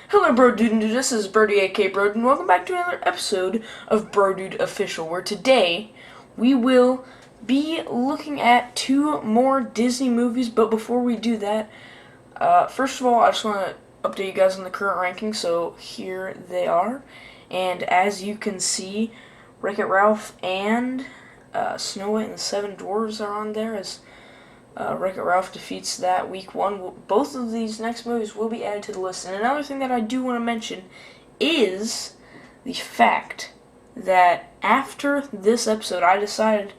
Hello, BroDude, this is Brody, aka BroDude, and welcome back to another episode of BroDude Official, where today we will be looking at two more Disney movies. But before we do that, first of all, I just want to update you guys on the current rankings. So here they are, and as you can see, Wreck-It Ralph and Snow White and the Seven Dwarfs are on there as Wreck-It Ralph defeats that week one. Both of these next movies will be added to the list. And another thing that I do want to mention is the fact that after this episode, I decided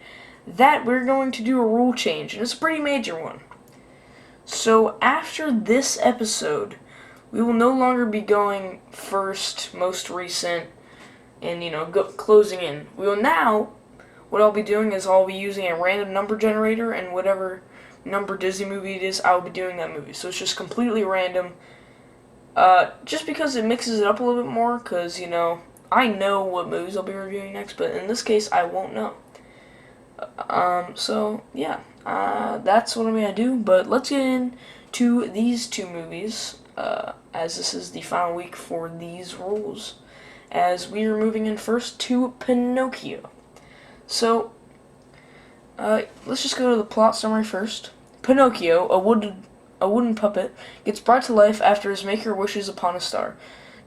that we're going to do a rule change, and it's a pretty major one. So after this episode, we will no longer be going first, most recent, and closing in. We will now. What I'll be doing is I'll be using a random number generator, and whatever number Disney movie it is, I'll be doing that movie. So it's just completely random. Just because it mixes it up a little bit more, because, I know what movies I'll be reviewing next, but in this case, I won't know. So, yeah, that's what I'm going to do, but let's get into these two movies, as this is the final week for these rules, as we are moving in first to Pinocchio. So, let's just go to the plot summary first. Pinocchio, a wooden puppet, gets brought to life after his maker wishes upon a star.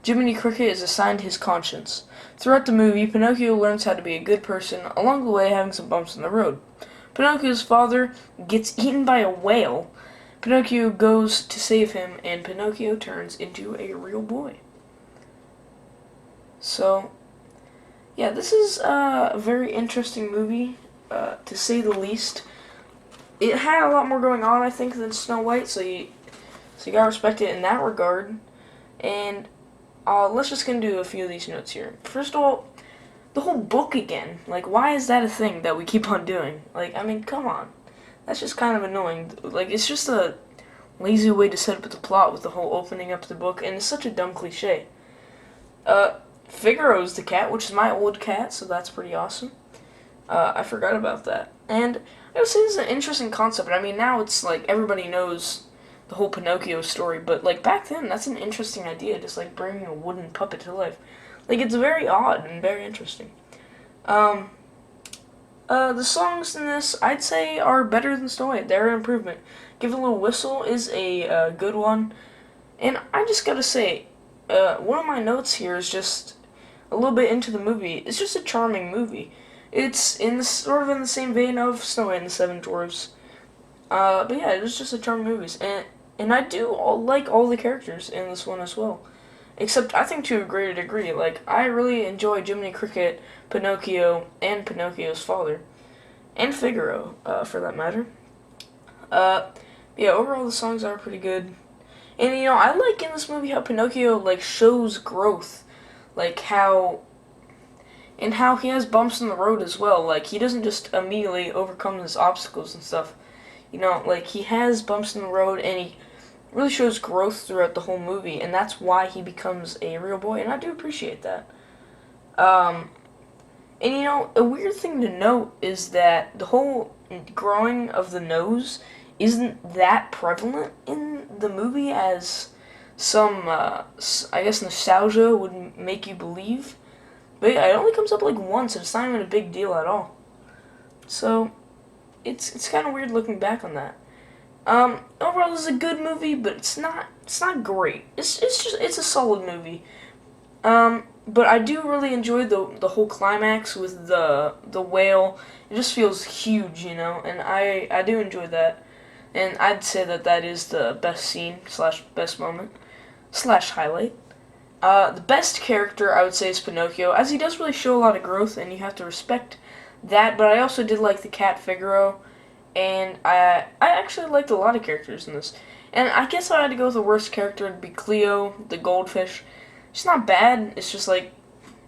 Jiminy Cricket is assigned his conscience. Throughout the movie, Pinocchio learns how to be a good person, along the way having some bumps in the road. Pinocchio's father gets eaten by a whale. Pinocchio goes to save him, and Pinocchio turns into a real boy. So, yeah, this is a very interesting movie, to say the least. It had a lot more going on, I think, than Snow White, so you gotta respect it in that regard. And let's just get into a few of these notes here. First of all, the whole book again. Like, why is that a thing that we keep on doing? Like, I mean, come on. That's just kind of annoying. Like, it's just a lazy way to set up the plot with the whole opening up the book, and it's such a dumb cliche. Figaro's the cat, which is my old cat, so that's pretty awesome. I forgot about that. And I would say this is an interesting concept. I mean, now it's like everybody knows the whole Pinocchio story, but like back then, that's an interesting idea, just like bringing a wooden puppet to life. Like, it's very odd and very interesting. The songs in this, I'd say, are better than Snow White. They're an improvement. Give a Little Whistle is a good one. And I just gotta say, one of my notes here is just a little bit into the movie. It's just a charming movie. It's sort of in the same vein of Snow White and the Seven Dwarfs. But yeah, it was just a charming movie. And I do like all the characters in this one as well. Except, I think to a greater degree. Like, I really enjoy Jiminy Cricket, Pinocchio, and Pinocchio's father. And Figaro, for that matter. Yeah, overall the songs are pretty good. And, I like in this movie how Pinocchio, like, shows growth. Like, how he has bumps in the road as well. Like, he doesn't just immediately overcome his obstacles and stuff. Like, he has bumps in the road, and he really shows growth throughout the whole movie, and that's why he becomes a real boy, and I do appreciate that. And, a weird thing to note is that the whole growing of the nose isn't that prevalent in the movie as some, I guess, nostalgia would make you believe. But yeah, it only comes up like once, and it's not even a big deal at all. So, it's kind of weird looking back on that. Overall, this is a good movie, but it's not great. It's a solid movie. But I do really enjoy the whole climax with the whale. It just feels huge, and I do enjoy that. And I'd say that is the best scene / best moment / highlight. The best character, I would say, is Pinocchio, as he does really show a lot of growth, and you have to respect that, but I also did like the cat Figaro, and I actually liked a lot of characters in this. And I guess I had to go with the worst character, it'd be Cleo, the goldfish. She's not bad, it's just like,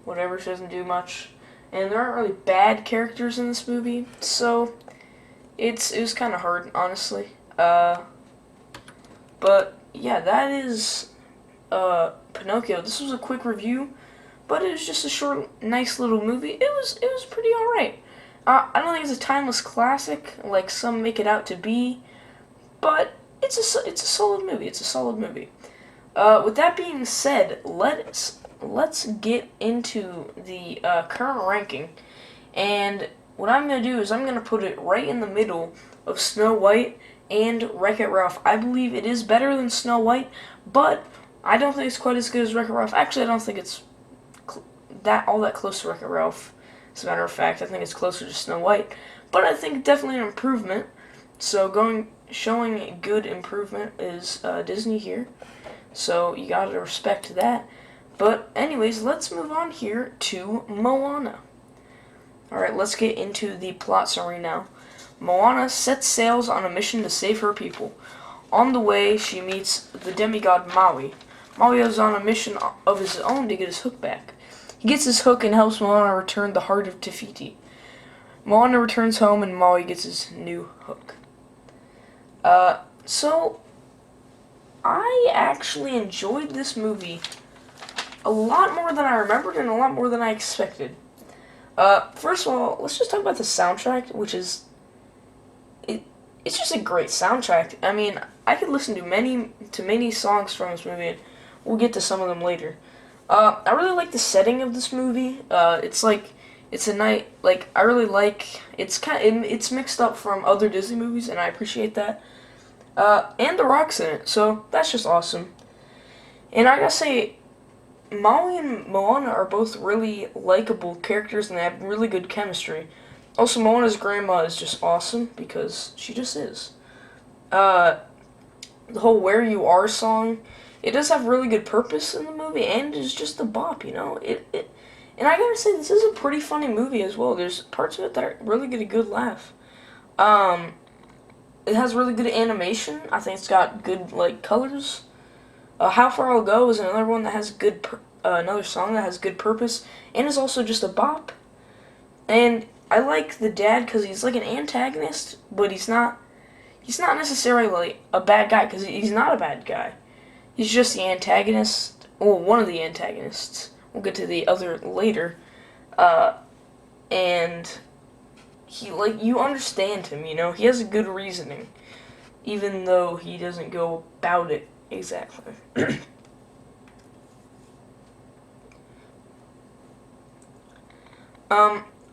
whatever, she doesn't do much. And there aren't really bad characters in this movie, so it was kind of hard, honestly. But yeah, that is Pinocchio. This was a quick review, but it was just a short, nice little movie. It was pretty alright. I don't think it's a timeless classic like some make it out to be, but it's a solid movie. It's a solid movie. With that being said, let's get into the current ranking. And what I'm gonna do is I'm gonna put it right in the middle of Snow White and Wreck-It Ralph. I believe it is better than Snow White, but I don't think it's quite as good as Wreck-It Ralph. Actually, I don't think it's that close to Wreck-It Ralph. As a matter of fact, I think it's closer to Snow White, but I think definitely an improvement. So showing good improvement is Disney here. So you gotta respect that. But anyways, let's move on here to Moana. Alright, let's get into the plot summary now. Moana sets sails on a mission to save her people. On the way, she meets the demigod Maui. Maui is on a mission of his own to get his hook back. He gets his hook and helps Moana return the heart of Te Fiti. Moana returns home and Maui gets his new hook. So I actually enjoyed this movie a lot more than I remembered and a lot more than I expected. First of all, let's just talk about the soundtrack, which is it's just a great soundtrack. I mean, I could listen to many songs from this movie, and we'll get to some of them later. I really like the setting of this movie. It's a night like I really like. It's mixed up from other Disney movies, and I appreciate that. And The Rock's in it, so that's just awesome. And I gotta say, Maui and Moana are both really likable characters, and they have really good chemistry. Also, Moana's grandma is just awesome, because she just is. The whole Where You Are song, it does have really good purpose in the movie, and it's just a bop, you know? And I gotta say, this is a pretty funny movie as well. There's parts of it that really get a good laugh. It has really good animation. I think it's got good, like, colors. How Far I'll Go is another one that has another song that has good purpose, and is also just a bop. And I like the dad because he's like an antagonist, but he's not necessarily like a bad guy, because he's not a bad guy. He's just the antagonist, well, one of the antagonists. We'll get to the other later. And he, like, you understand him, you know? He has a good reasoning, even though he doesn't go about it exactly.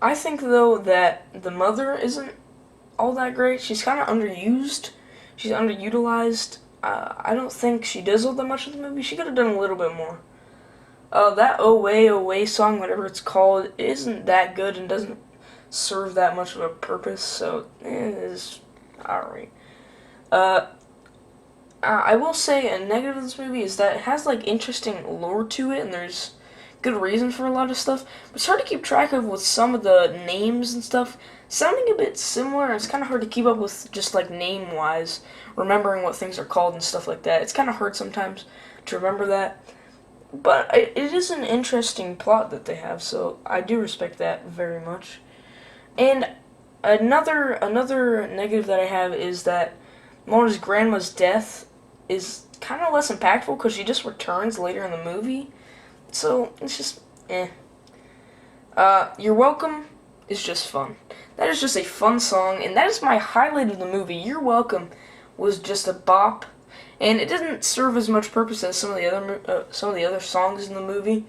I think, though, that the mother isn't all that great. She's kind of underused. She's underutilized. I don't think she does all that much in the movie. She could have done a little bit more. That Away song, whatever it's called, isn't that good and doesn't serve that much of a purpose, so it is alright. I will say a negative of this movie is that it has, like, interesting lore to it, and there's good reason for a lot of stuff, but it's hard to keep track of with some of the names and stuff sounding a bit similar, and it's kind of hard to keep up with just, like, name-wise, remembering what things are called and stuff like that. It's kind of hard sometimes to remember that, but it is an interesting plot that they have, so I do respect that very much. And another negative that I have is that Mona's grandma's death is kind of less impactful because she just returns later in the movie. So, it's just, eh. You're Welcome is just fun. That is just a fun song, and that is my highlight of the movie. You're Welcome was just a bop, and it didn't serve as much purpose as some of the other songs in the movie.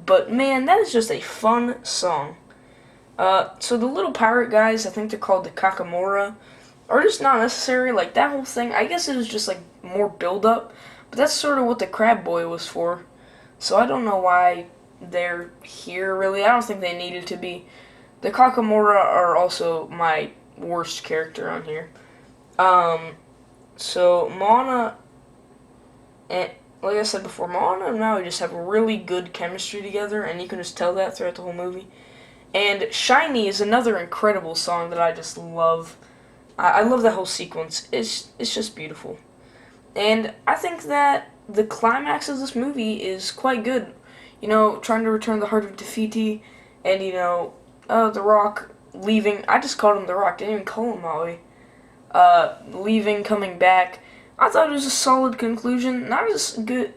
But man, that is just a fun song. So the little pirate guys, I think they're called the Kakamora, are just not necessary. Like, that whole thing, I guess it was just, like, more build-up, but that's sort of what the Crab Boy was for. So I don't know why they're here, really. I don't think they needed to be. The Kakamora are also my worst character on here. So Moana, and like I said before, Moana and Maui just have really good chemistry together, and you can just tell that throughout the whole movie. And Shiny is another incredible song that I just love. I love that whole sequence. It's just beautiful. And I think that the climax of this movie is quite good. You know, trying to return the heart of Te Fiti, and, you know, The Rock leaving. I just called him The Rock, didn't even call him Maui. Leaving, coming back. I thought it was a solid conclusion. Not as good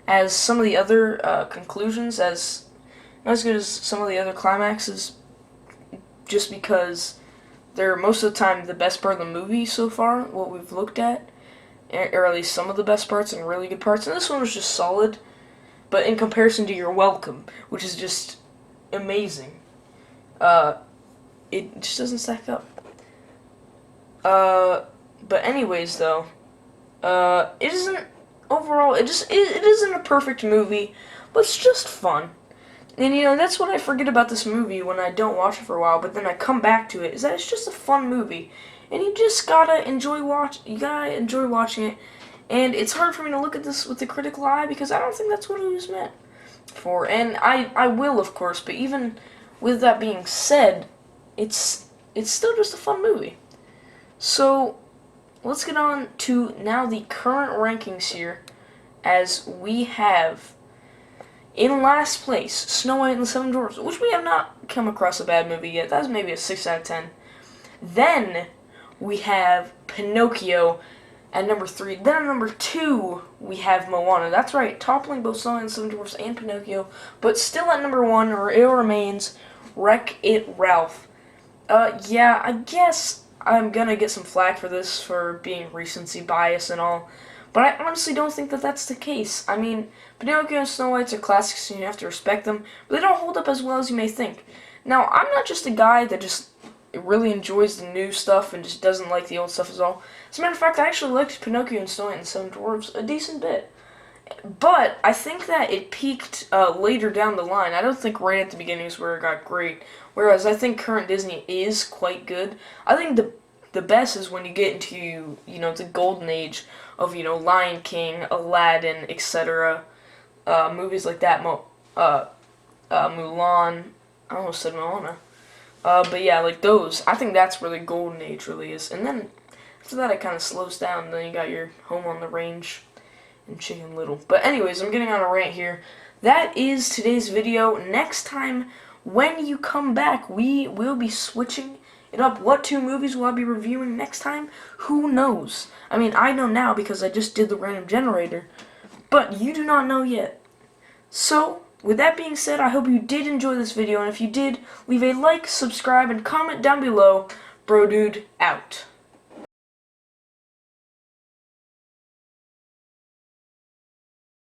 as some of the other conclusions, not as good as some of the other climaxes, just because they're most of the time the best part of the movie so far, what we've looked at. or at least some of the best parts and really good parts. And this one was just solid, but in comparison to You're Welcome, which is just amazing, it just doesn't stack up. But anyways, though, it isn't overall. It isn't a perfect movie, but it's just fun. And that's what I forget about this movie when I don't watch it for a while, but then I come back to it, is that it's just a fun movie. And you just gotta enjoy watching it. And it's hard for me to look at this with a critical eye because I don't think that's what it was meant for. And I will, of course, but even with that being said, it's still just a fun movie. So let's get on to now the current rankings here, as we have in last place Snow White and the Seven Dwarfs, which we have not come across a bad movie yet. That's maybe a 6 out of 10. Then we have Pinocchio at number 3. Then at number 2 we have Moana. That's right, toppling both Snow White and the Seven Dwarfs and Pinocchio, but still at number 1, it remains Wreck-It Ralph. Yeah, I guess I'm gonna get some flack for this for being recency bias and all, but I honestly don't think that that's the case. I mean, Pinocchio and Snow White's are classics and you have to respect them, but they don't hold up as well as you may think. Now, I'm not just a guy that just really enjoys the new stuff and just doesn't like the old stuff as well. As a matter of fact, I actually liked Pinocchio and Snow White and the Seven Dwarfs a decent bit. But I think that it peaked later down the line. I don't think right at the beginning is where it got great. Whereas I think current Disney is quite good. I think the best is when you get into, the golden age of, Lion King, Aladdin, etc. Movies like that, Mulan, I almost said Moana. But yeah, like those, I think that's where the golden age really is. And then after that it kind of slows down, and then you got your Home on the Range and Chicken Little. But anyways, I'm getting on a rant here. That is today's video. Next time, when you come back, we will be switching it up. What 2 movies will I be reviewing next time? Who knows? I mean, I know now because I just did the random generator, but you do not know yet. So, with that being said, I hope you did enjoy this video, and if you did, leave a like, subscribe, and comment down below. BroDude out.